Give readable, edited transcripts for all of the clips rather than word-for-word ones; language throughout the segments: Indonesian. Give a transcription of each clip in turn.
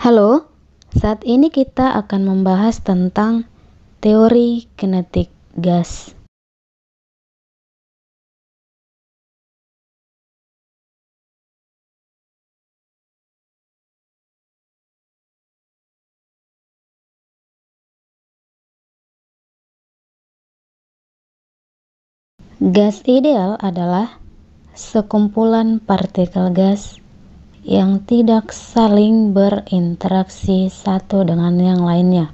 Halo, saat ini kita akan membahas tentang teori kinetik gas. Gas ideal adalah sekumpulan partikel gas yang tidak saling berinteraksi satu dengan yang lainnya.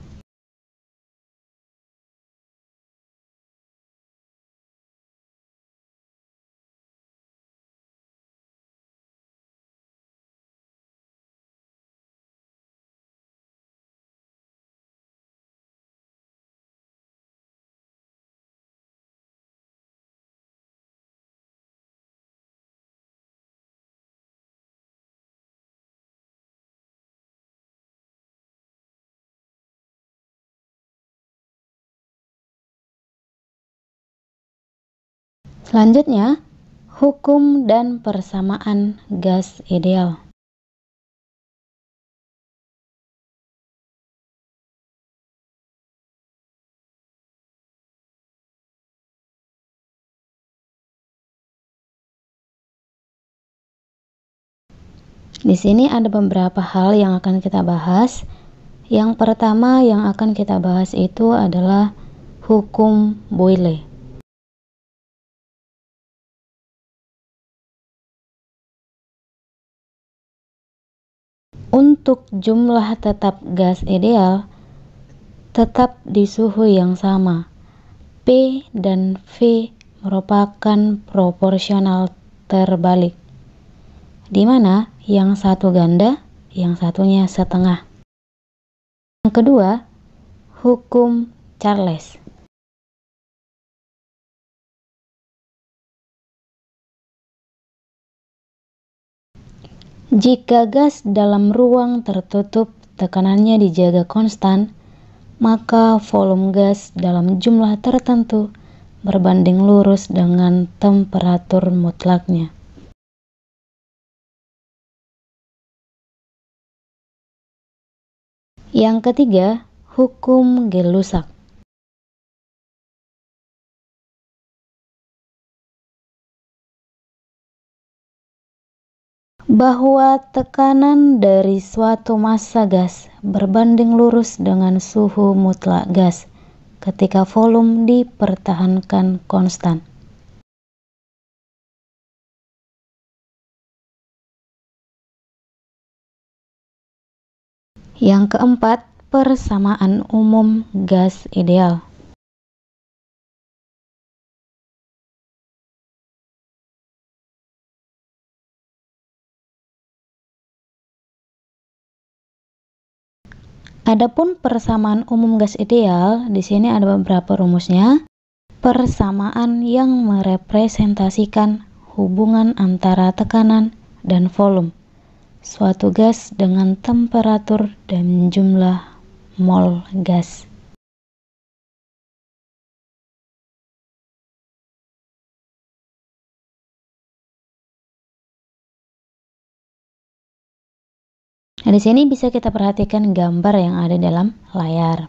Selanjutnya, hukum dan persamaan gas ideal. Di sini ada beberapa hal yang akan kita bahas. Yang pertama yang akan kita bahas itu adalah hukum Boyle. Untuk jumlah tetap gas ideal tetap di suhu yang sama. P dan V merupakan proporsional terbalik, di mana yang satu ganda, yang satunya setengah. Yang kedua, hukum Charles. Jika gas dalam ruang tertutup tekanannya dijaga konstan, maka volume gas dalam jumlah tertentu berbanding lurus dengan temperatur mutlaknya. Yang ketiga, hukum Gay-Lussac. Bahwa tekanan dari suatu massa gas berbanding lurus dengan suhu mutlak gas ketika volume dipertahankan konstan. Yang keempat, persamaan umum gas ideal. Adapun persamaan umum gas ideal, di sini ada beberapa rumusnya. Persamaan yang merepresentasikan hubungan antara tekanan dan volume suatu gas dengan temperatur dan jumlah mol gas. Nah, di sini bisa kita perhatikan gambar yang ada dalam layar.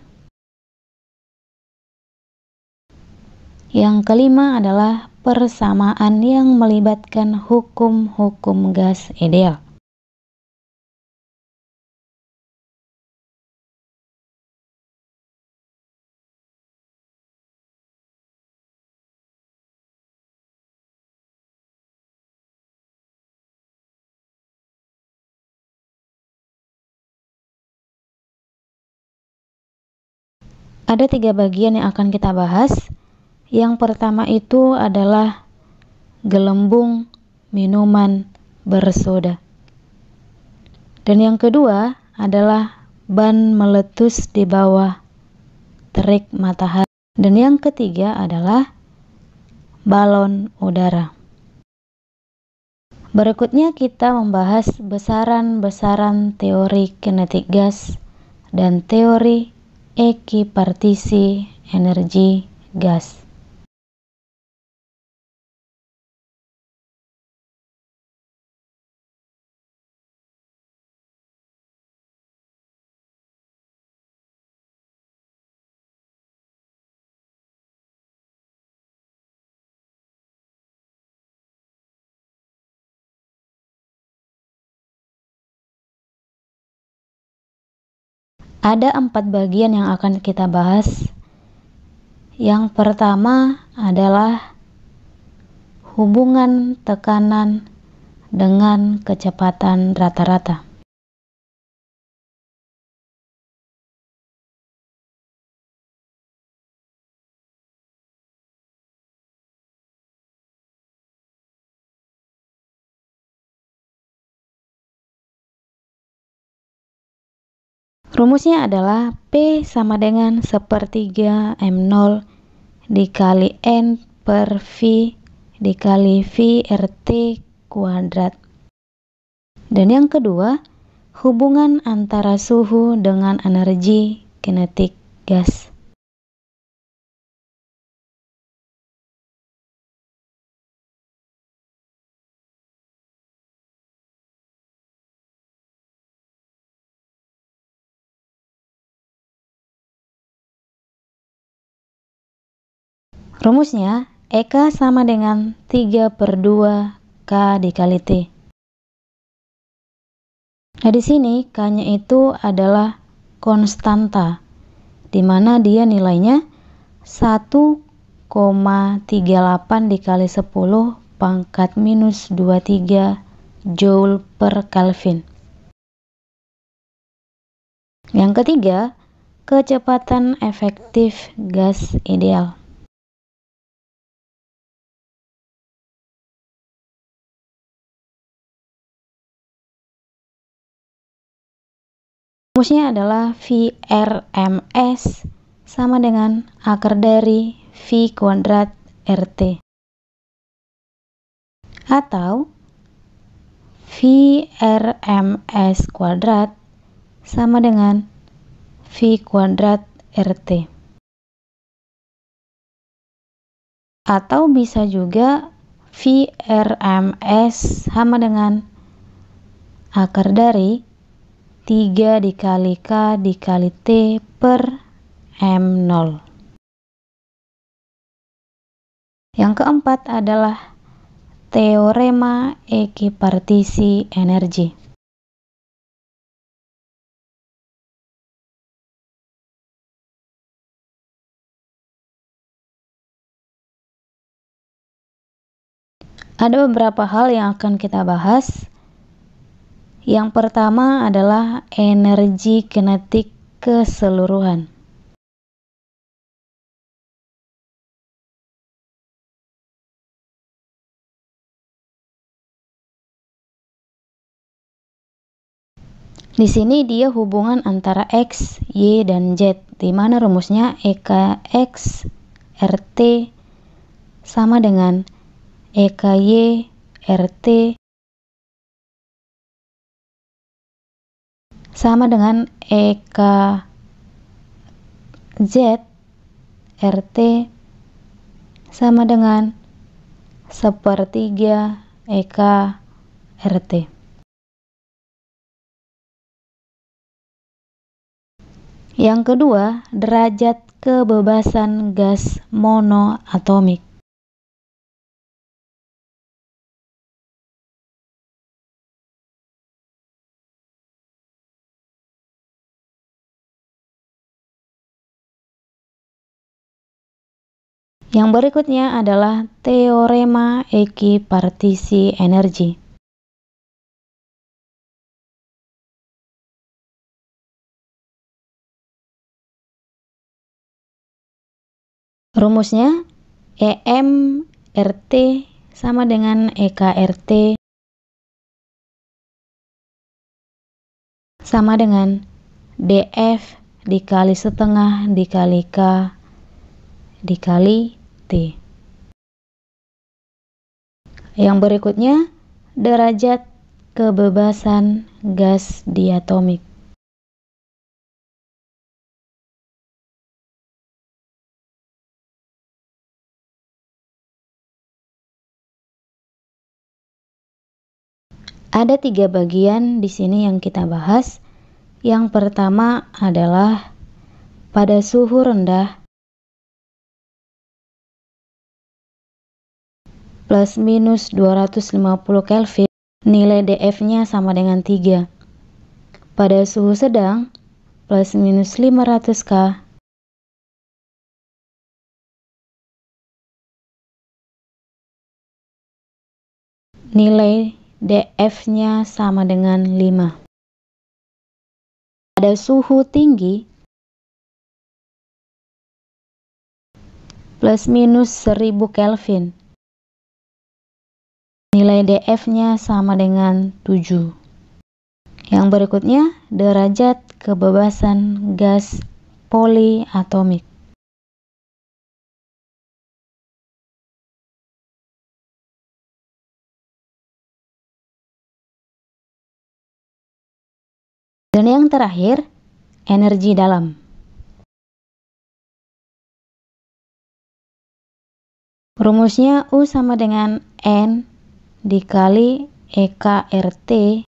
Yang kelima adalah persamaan yang melibatkan hukum-hukum gas ideal. Ada 3 bagian yang akan kita bahas. Yang pertama itu adalah gelembung minuman bersoda. Dan yang kedua adalah ban meletus di bawah terik matahari. Dan yang ketiga adalah balon udara. Berikutnya kita membahas besaran-besaran teori kinetik gas dan teori ekipartisi energi gas. Ada 4 bagian yang akan kita bahas. Yang pertama adalah hubungan tekanan dengan kecepatan rata-rata. Rumusnya adalah P sama dengan 1/3 M0 dikali N per V dikali V RT kuadrat. Dan yang kedua, hubungan antara suhu dengan energi kinetik gas. Rumusnya, EK sama dengan 3/2 K dikali T. Nah, di sini K-nya itu adalah konstanta, di mana dia nilainya 1,38 dikali 10 pangkat minus 23 Joule per Kelvin. Yang ketiga, kecepatan efektif gas ideal. Rumusnya adalah VRMS sama dengan akar dari V kuadrat RT. Atau VRMS kuadrat sama dengan V kuadrat RT. Atau bisa juga VRMS sama dengan akar dari 3 dikali K dikali T per M0. Yang keempat adalah teorema ekipartisi energi. Ada beberapa hal yang akan kita bahas. Yang pertama adalah energi kinetik keseluruhan. Di sini dia hubungan antara X, Y, dan Z, di mana rumusnya EKX RT sama dengan EKY RT sama dengan EKZ RT sama dengan 1/3 EK RT. Yang kedua, derajat kebebasan gas monoatomik. Yang berikutnya adalah teorema ekipartisi energi. Rumusnya EM RT sama dengan EK RT sama dengan DF dikali setengah dikali K dikali T. Yang berikutnya, derajat kebebasan gas diatomik. Ada 3 bagian di sini yang kita bahas. Yang pertama adalah pada suhu rendah plus minus 250 Kelvin, nilai DF-nya sama dengan 3. Pada suhu sedang plus minus 500K nilai dF-nya sama dengan 5. Pada suhu tinggi plus minus 1000 Kelvin, nilai dF-nya sama dengan 7. Yang berikutnya, derajat kebebasan gas poliatomik. Dan yang terakhir, energi dalam. Rumusnya U sama dengan N dikali EKRT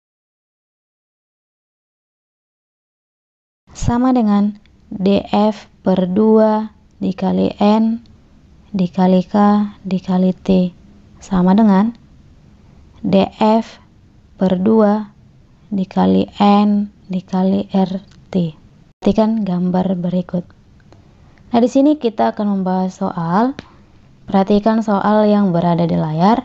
sama dengan dF per 2 dikali N dikali K dikali T sama dengan dF per 2 dikali N dikali RT. Perhatikan gambar berikut. Nah, di sini kita akan membahas soal. Perhatikan soal yang berada di layar.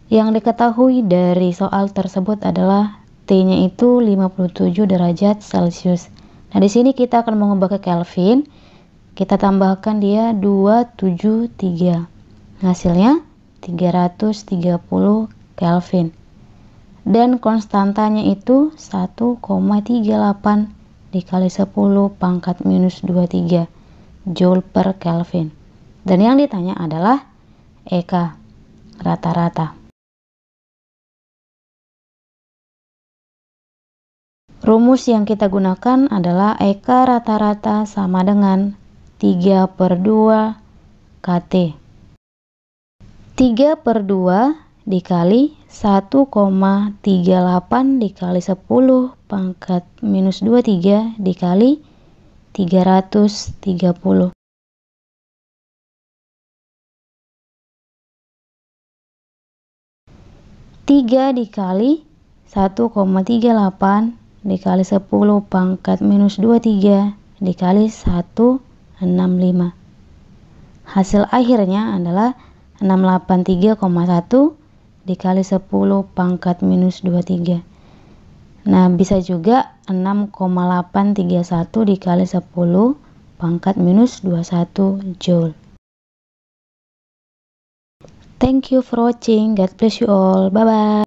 Yang diketahui dari soal tersebut adalah T-nya itu 57 derajat Celcius. Nah, di sini kita akan mengubah ke Kelvin. Kita tambahkan dia 273. Hasilnya 330 Kelvin. Dan konstantanya itu 1,38 dikali 10 pangkat minus 23 Joule per Kelvin. Dan yang ditanya adalah EK rata-rata. Rumus yang kita gunakan adalah EK rata-rata sama dengan 3 per 2 KT. 3 per 2 dikali 1,38 dikali 10 pangkat minus 23 dikali 330. 3 dikali 1,38 dikali 10 pangkat minus 23 dikali 165. Hasil akhirnya adalah 683,1 dikali 10 pangkat minus 23. Nah, bisa juga 6,831 dikali 10 pangkat minus 21 Joule. Thank you for watching. God bless you all. Bye-bye.